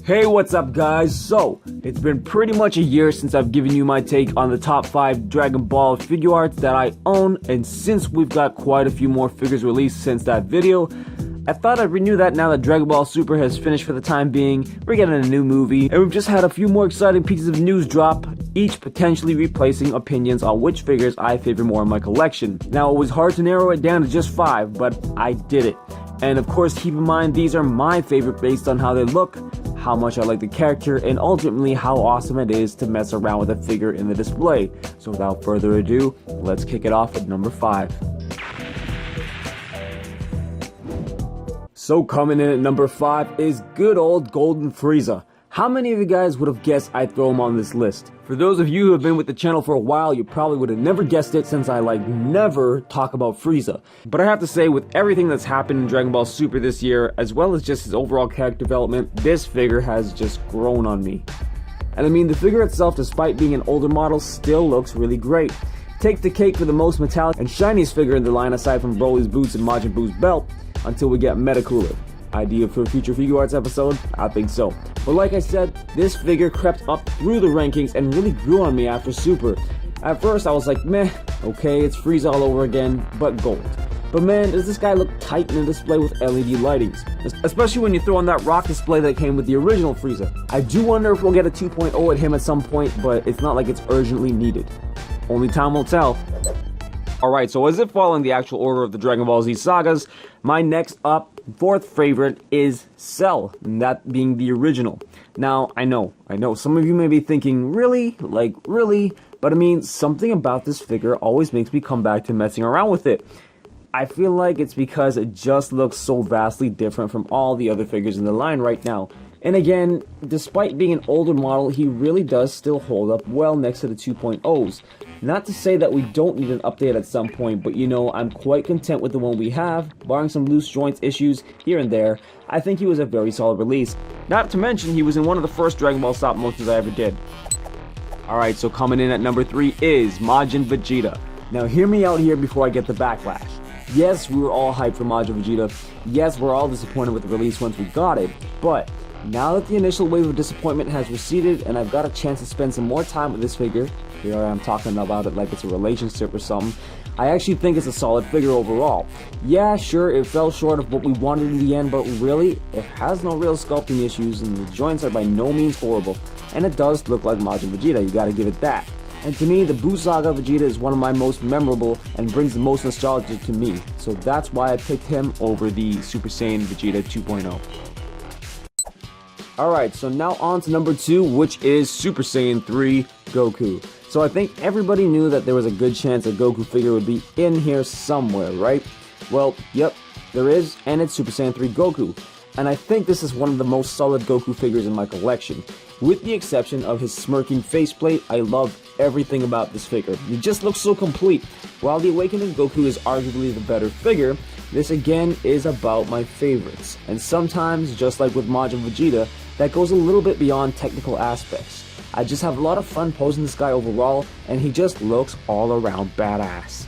Hey, what's up guys? So, it's been pretty much a year since I've given you my take on the top 5 Dragon Ball Figuarts that I own, and since we've got quite a few more figures released since that video, I thought I'd renew that now that Dragon Ball Super has finished for the time being. We're getting a new movie, and we've just had a few more exciting pieces of news drop, each potentially replacing opinions on which figures I favor more in my collection. Now, it was hard to narrow it down to just 5, but I did it. And of course, keep in mind these are my favorite based on how they look, how much I like the character, and ultimately how awesome it is to mess around with a figure in the display. So without further ado, let's kick it off at number 5. So coming in at number 5 is good old Golden Frieza. How many of you guys would have guessed I'd throw him on this list? For those of you who have been with the channel for a while, you probably would have never guessed it since I never talk about Frieza. But I have to say, with everything that's happened in Dragon Ball Super this year, as well as just his overall character development, this figure has just grown on me. And I mean, the figure itself, despite being an older model, still looks really great. Take the cake for the most metallic and shiniest figure in the line aside from Brawley's boots and Majin Buu's belt, until we get Meta Cooler. Idea for a future Figuarts episode? I think so. But like I said, this figure crept up through the rankings and really grew on me after Super. At first I was like, meh, okay, it's Frieza all over again, but gold. But man, does this guy look tight in a display with LED lightings. Especially when you throw on that rock display that came with the original Frieza. I do wonder if we'll get a 2.0 at him at some point, but it's not like it's urgently needed. Only time will tell. Alright, so as if following the actual order of the Dragon Ball Z sagas, my next up, 4th favorite is Cell, and that being the original. Now, I know, some of you may be thinking, really? Really? But I mean, something about this figure always makes me come back to messing around with it. I feel like it's because it just looks so vastly different from all the other figures in the line right now. And again, despite being an older model, he really does still hold up well next to the 2.0s. Not to say that we don't need an update at some point, but you know, I'm quite content with the one we have, barring some loose joints issues here and there. I think he was a very solid release. Not to mention, he was in one of the first Dragon Ball stop motions I ever did. Alright, so coming in at number 3 is Majin Vegeta. Now hear me out here before I get the backlash. Yes, we were all hyped for Majin Vegeta. Yes, we're all disappointed with the release once we got it, but now that the initial wave of disappointment has receded and I've got a chance to spend some more time with this figure, here I am talking about it like it's a relationship or something, I actually think it's a solid figure overall. Yeah, sure, it fell short of what we wanted in the end, but really, it has no real sculpting issues and the joints are by no means horrible. And it does look like Majin Vegeta, you gotta give it that. And to me, the Buu Saga Vegeta is one of my most memorable and brings the most nostalgia to me. So that's why I picked him over the Super Saiyan Vegeta 2.0. Alright, so now on to number 2, which is Super Saiyan 3 Goku. So I think everybody knew that there was a good chance a Goku figure would be in here somewhere, right? Well, yep, there is, and it's Super Saiyan 3 Goku. And I think this is one of the most solid Goku figures in my collection. With the exception of his smirking faceplate, I love everything about this figure. He just looks so complete. While the Awakening Goku is arguably the better figure, this again is about my favorites. And sometimes, just like with Majin Vegeta, that goes a little bit beyond technical aspects. I just have a lot of fun posing this guy overall, and he just looks all around badass.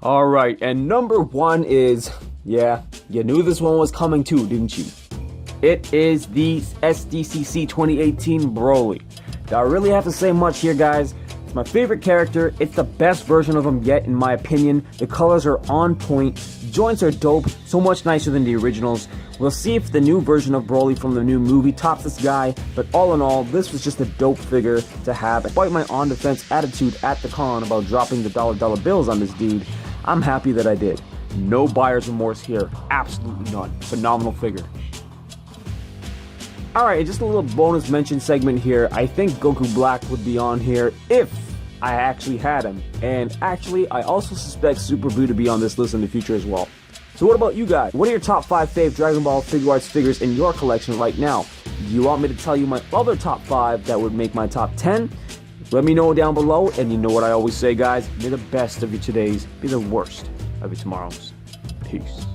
Alright, and number 1 is, yeah, you knew this one was coming too, didn't you? It is the SDCC 2018 Brawley. Do I really have to say much here, guys? It's my favorite character. It's the best version of him yet, in my opinion. The colors are on point. Joints are dope. So much nicer than the originals. We'll see if the new version of Brawley from the new movie tops this guy. But all in all, this was just a dope figure to have. Despite my on-defense attitude at the con about dropping the dollar bills on this dude, I'm happy that I did. No buyer's remorse here. Absolutely none. Phenomenal figure. Alright, just a little bonus mention segment here. I think Goku Black would be on here if I actually had him. And actually, I also suspect Super Buu to be on this list in the future as well. So what about you guys? What are your top 5 fave Dragon Ball Figuarts figures in your collection right now? Do you want me to tell you my other top 5 that would make my top 10? Let me know down below, and you know what I always say, guys, may the best of your todays be the worst of your tomorrows. Peace.